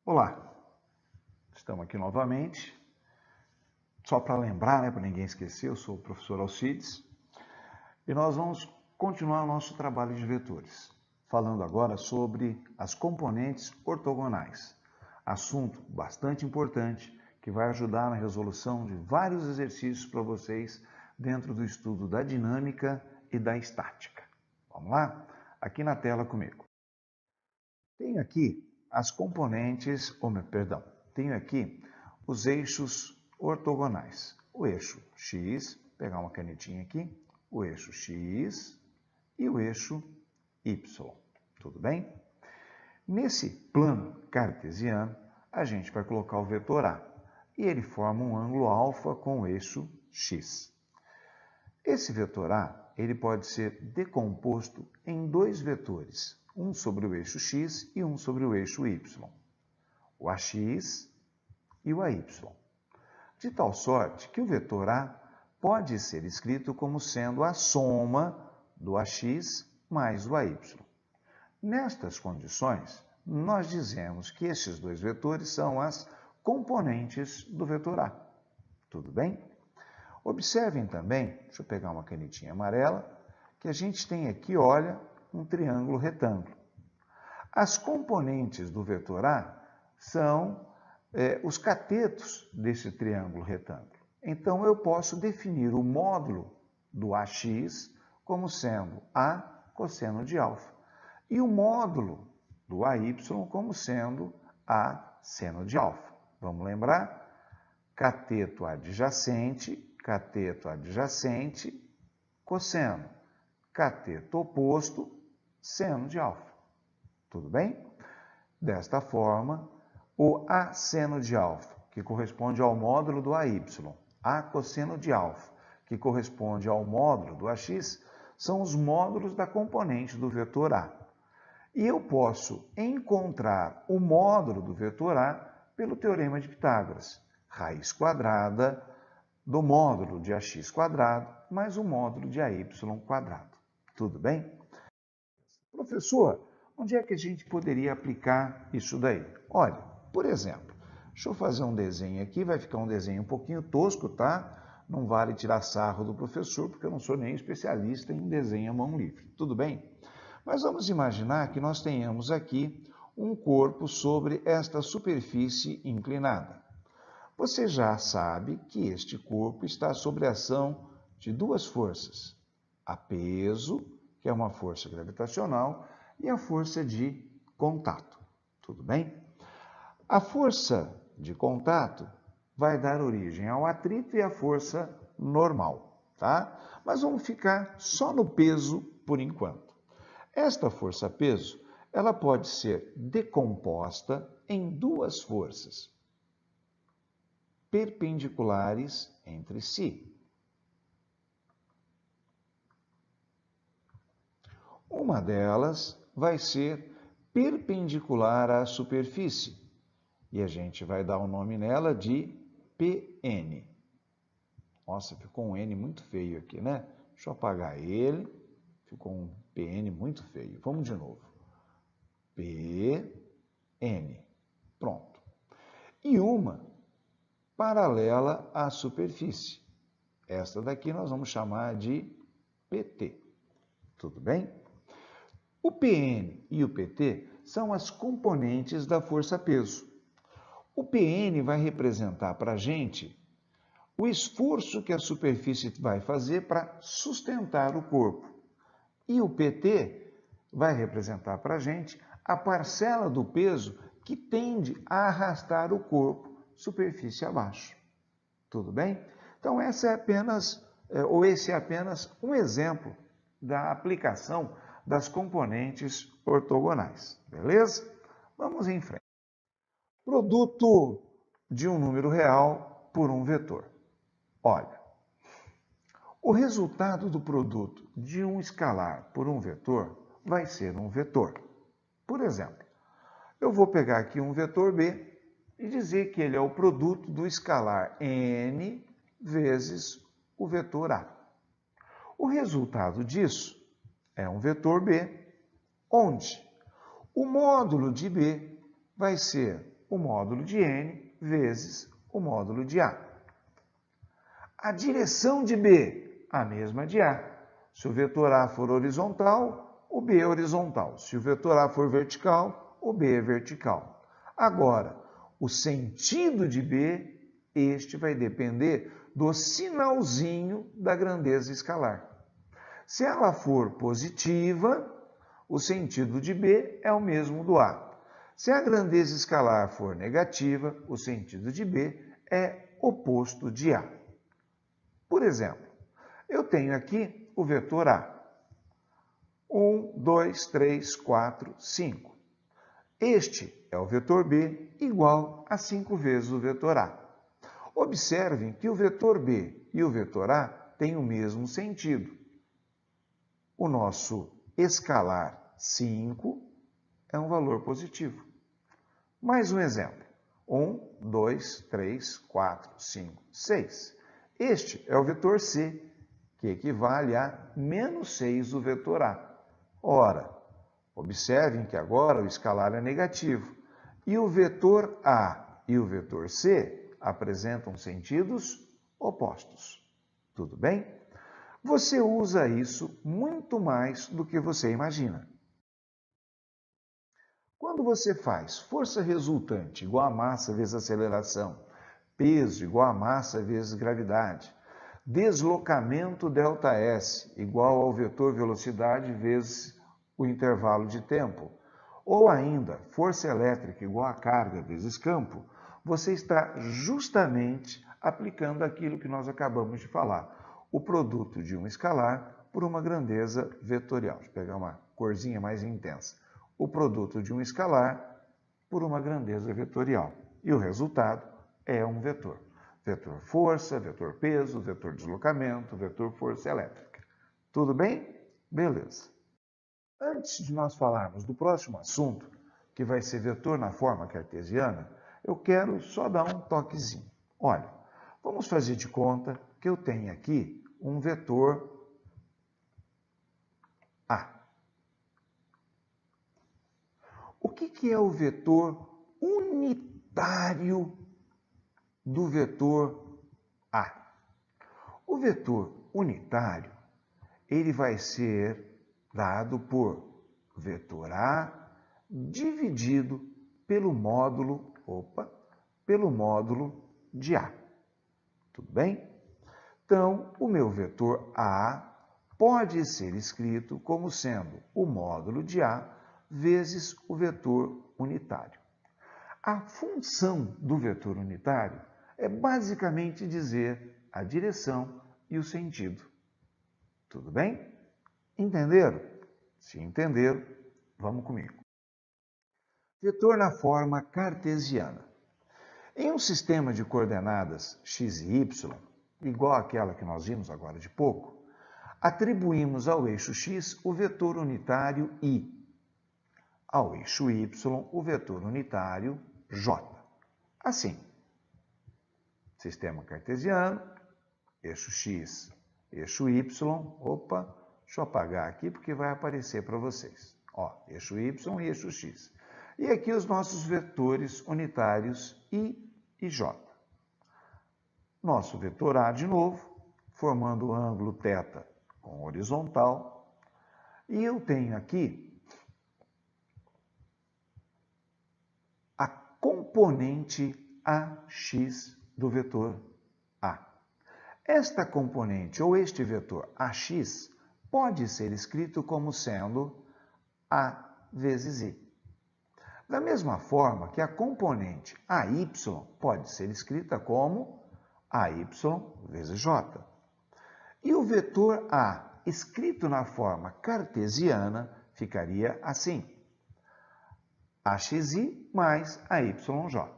Olá, estamos aqui novamente. Só para lembrar, para ninguém esquecer, eu sou o professor Alcides e nós vamos continuar o nosso trabalho de vetores, falando agora sobre as componentes ortogonais, assunto bastante importante que vai ajudar na resolução de vários exercícios para vocês dentro do estudo da dinâmica e da estática. Vamos lá? Aqui na tela comigo. Tenho aqui as componentes, tenho aqui os eixos ortogonais. O eixo X, pegar uma canetinha aqui, o eixo X e o eixo Y, tudo bem? Nesse plano cartesiano, a gente vai colocar o vetor A, e ele forma um ângulo alfa com o eixo X. Esse vetor A, ele pode ser decomposto em dois vetores, um sobre o eixo X e um sobre o eixo Y, o AX e o AY, de tal sorte que o vetor A pode ser escrito como sendo a soma do AX mais o AY. Nestas condições, nós dizemos que esses dois vetores são as componentes do vetor A. Tudo bem? Observem também, deixa eu pegar uma canetinha amarela, que a gente tem aqui, olha, um triângulo retângulo. As componentes do vetor A são os catetos desse triângulo retângulo. Então, eu posso definir o módulo do AX como sendo A cosseno de alfa e o módulo do AY como sendo A seno de alfa. Vamos lembrar? Cateto adjacente, cosseno. Cateto oposto, seno de alfa. Tudo bem? Desta forma, o A seno de alfa, que corresponde ao módulo do AY, A cosseno de alfa, que corresponde ao módulo do AX, são os módulos da componente do vetor A. E eu posso encontrar o módulo do vetor A pelo teorema de Pitágoras. Raiz quadrada do módulo de AX quadrado mais o módulo de AY quadrado. Tudo bem? Professor, onde é que a gente poderia aplicar isso daí? Olha, por exemplo, deixa eu fazer um desenho aqui, vai ficar um desenho um pouquinho tosco, tá? Não vale tirar sarro do professor, porque eu não sou nem especialista em desenho à mão livre. Tudo bem? Mas vamos imaginar que nós tenhamos aqui um corpo sobre esta superfície inclinada. Você já sabe que este corpo está sob a ação de duas forças. A peso, que é uma força gravitacional, e a força de contato. Tudo bem? A força de contato vai dar origem ao atrito e à força normal, tá? Mas vamos ficar só no peso por enquanto. Esta força-peso, ela pode ser decomposta em duas forças perpendiculares entre si. Uma delas vai ser perpendicular à superfície, e a gente vai dar o nome nela de PN. Nossa, ficou um N muito feio aqui, né? Deixa eu apagar ele, ficou um PN muito feio. Vamos de novo. PN. Pronto. E uma paralela à superfície. Esta daqui nós vamos chamar de PT. Tudo bem? O PN e o PT são as componentes da força-peso. O PN vai representar para a gente o esforço que a superfície vai fazer para sustentar o corpo. E o PT vai representar para a gente a parcela do peso que tende a arrastar o corpo superfície abaixo. Tudo bem? Então, esse é apenas um exemplo da aplicação das componentes ortogonais. Beleza? Vamos em frente. Produto de um número real por um vetor. Olha, o resultado do produto de um escalar por um vetor vai ser um vetor. Por exemplo, eu vou pegar aqui um vetor B e dizer que ele é o produto do escalar n vezes o vetor A. O resultado disso é um vetor B, onde o módulo de B vai ser o módulo de N vezes o módulo de A. A direção de B, a mesma de A. Se o vetor A for horizontal, o B é horizontal. Se o vetor A for vertical, o B é vertical. Agora, o sentido de B, este vai depender do sinalzinho da grandeza escalar. Se ela for positiva, o sentido de B é o mesmo do A. Se a grandeza escalar for negativa, o sentido de B é oposto de A. Por exemplo, eu tenho aqui o vetor A. 1, 2, 3, 4, 5. Este é o vetor B igual a 5 vezes o vetor A. Observem que o vetor B e o vetor A têm o mesmo sentido. O nosso escalar 5 é um valor positivo. Mais um exemplo. 1, 2, 3, 4, 5, 6. Este é o vetor C, que equivale a menos 6 do vetor A. Ora, observem que agora o escalar é negativo. E o vetor A e o vetor C apresentam sentidos opostos. Tudo bem? Você usa isso muito mais do que você imagina. Quando você faz força resultante igual a massa vezes aceleração, peso igual a massa vezes gravidade, deslocamento ΔS igual ao vetor velocidade vezes o intervalo de tempo, ou ainda força elétrica igual a carga vezes campo, você está justamente aplicando aquilo que nós acabamos de falar, o produto de um escalar por uma grandeza vetorial. Deixa eu pegar uma corzinha mais intensa. O produto de um escalar por uma grandeza vetorial. E o resultado é um vetor. Vetor força, vetor peso, vetor deslocamento, vetor força elétrica. Tudo bem? Beleza. Antes de nós falarmos do próximo assunto, que vai ser vetor na forma cartesiana, eu quero só dar um toquezinho. Olha, vamos fazer de conta que eu tenho aqui um vetor A. O que é o vetor unitário do vetor A? O vetor unitário, ele vai ser dado por vetor A dividido pelo módulo de A. Tudo bem? Então, o meu vetor A pode ser escrito como sendo o módulo de A vezes o vetor unitário. A função do vetor unitário é basicamente dizer a direção e o sentido. Tudo bem? Entenderam? Se entenderam, vamos comigo. Vetor na forma cartesiana. Em um sistema de coordenadas x e y, igual àquela que nós vimos agora de pouco, atribuímos ao eixo x o vetor unitário i, ao eixo y o vetor unitário j. Assim, sistema cartesiano, eixo x, eixo y, deixa eu apagar aqui porque vai aparecer para vocês. Ó, eixo y e eixo x. E aqui os nossos vetores unitários i e j. Nosso vetor A de novo, formando o ângulo θ com horizontal. E eu tenho aqui a componente AX do vetor A. Esta componente, ou este vetor AX, pode ser escrito como sendo A vezes I. Da mesma forma que a componente AY pode ser escrita como AY vezes J. E o vetor A, escrito na forma cartesiana, ficaria assim: AXI mais AYJ.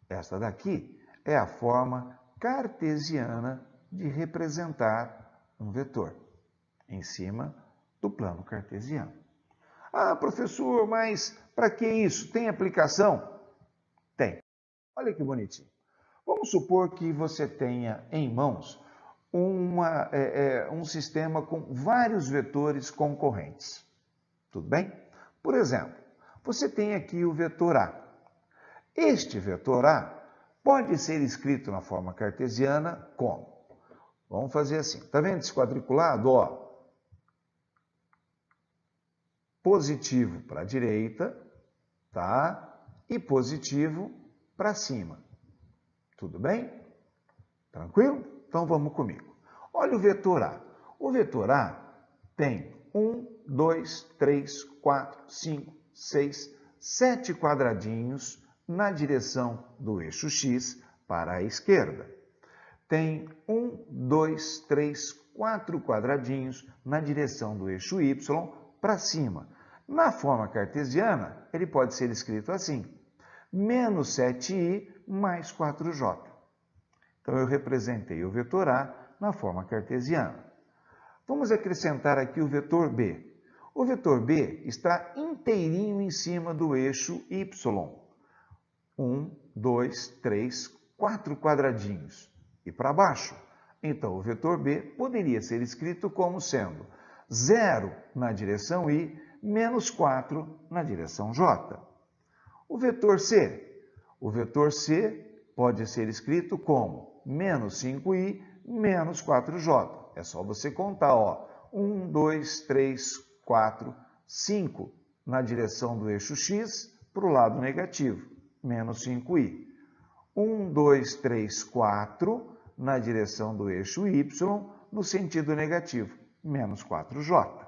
Esta daqui é a forma cartesiana de representar um vetor em cima do plano cartesiano. Ah, professor, mas para que isso? Tem aplicação? Tem. Olha que bonitinho. Vamos supor que você tenha em mãos um sistema com vários vetores concorrentes. Tudo bem? Por exemplo, você tem aqui o vetor A. Este vetor A pode ser escrito na forma cartesiana como? Vamos fazer assim. Está vendo esse quadriculado? Ó, positivo para a direita, tá? E positivo para cima. Tudo bem? Tranquilo? Então vamos comigo. Olha o vetor A. O vetor A tem 1, 2, 3, 4, 5, 6, 7 quadradinhos na direção do eixo X para a esquerda. Tem 1, 2, 3, 4 quadradinhos na direção do eixo Y para cima. Na forma cartesiana, ele pode ser escrito assim: menos 7i mais 4j. Então, eu representei o vetor A na forma cartesiana. Vamos acrescentar aqui o vetor B. O vetor B está inteirinho em cima do eixo Y. 1, 2, 3, 4 quadradinhos. E para baixo. Então, o vetor B poderia ser escrito como sendo 0 na direção I, menos 4 na direção J. O vetor C. O vetor C pode ser escrito como menos 5i, menos 4j. É só você contar, ó. 1, 2, 3, 4, 5 na direção do eixo X para o lado negativo, menos 5i. 1, 2, 3, 4 na direção do eixo Y no sentido negativo, menos 4j.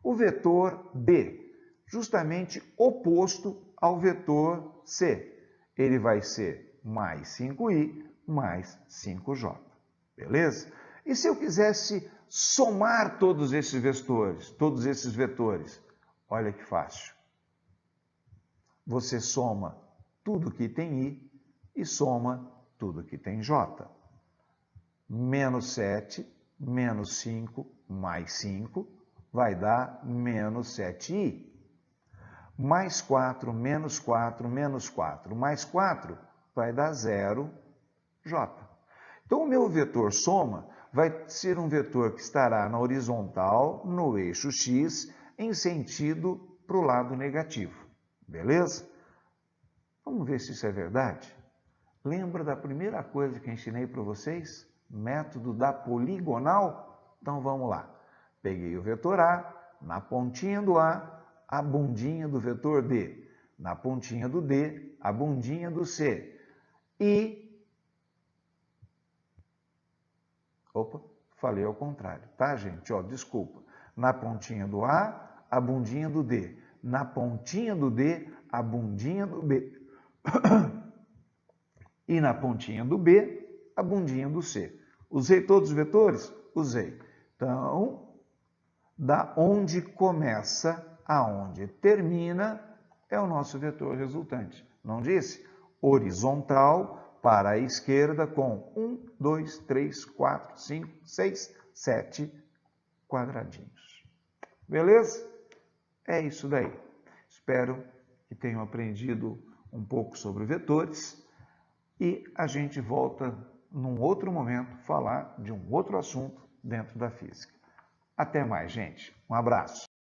O vetor D, justamente oposto ao vetor C. Ele vai ser mais 5i mais 5j. Beleza? E se eu quisesse somar todos esses vetores, olha que fácil. Você soma tudo que tem i e soma tudo que tem j. Menos 7, menos 5, mais 5, vai dar menos 7i. Mais 4, menos 4, menos 4, mais 4, vai dar 0j. Então, o meu vetor soma vai ser um vetor que estará na horizontal, no eixo X, em sentido para o lado negativo. Beleza? Vamos ver se isso é verdade? Lembra da primeira coisa que eu ensinei para vocês? Método da poligonal? Então, vamos lá. Peguei o vetor A, na pontinha do A, a bundinha do vetor D. Na pontinha do D, a bundinha do C. E... Opa, falei ao contrário, tá, gente? Ó, desculpa. Na pontinha do A, a bundinha do D. Na pontinha do D, a bundinha do B. E na pontinha do B, a bundinha do C. Usei todos os vetores? Usei. Então, da onde começa aonde termina é o nosso vetor resultante. Não disse? Horizontal para a esquerda com 1, 2, 3, 4, 5, 6, 7 quadradinhos. Beleza? É isso daí. Espero que tenham aprendido um pouco sobre vetores e a gente volta num outro momento falar de um outro assunto dentro da física. Até mais, gente. Um abraço.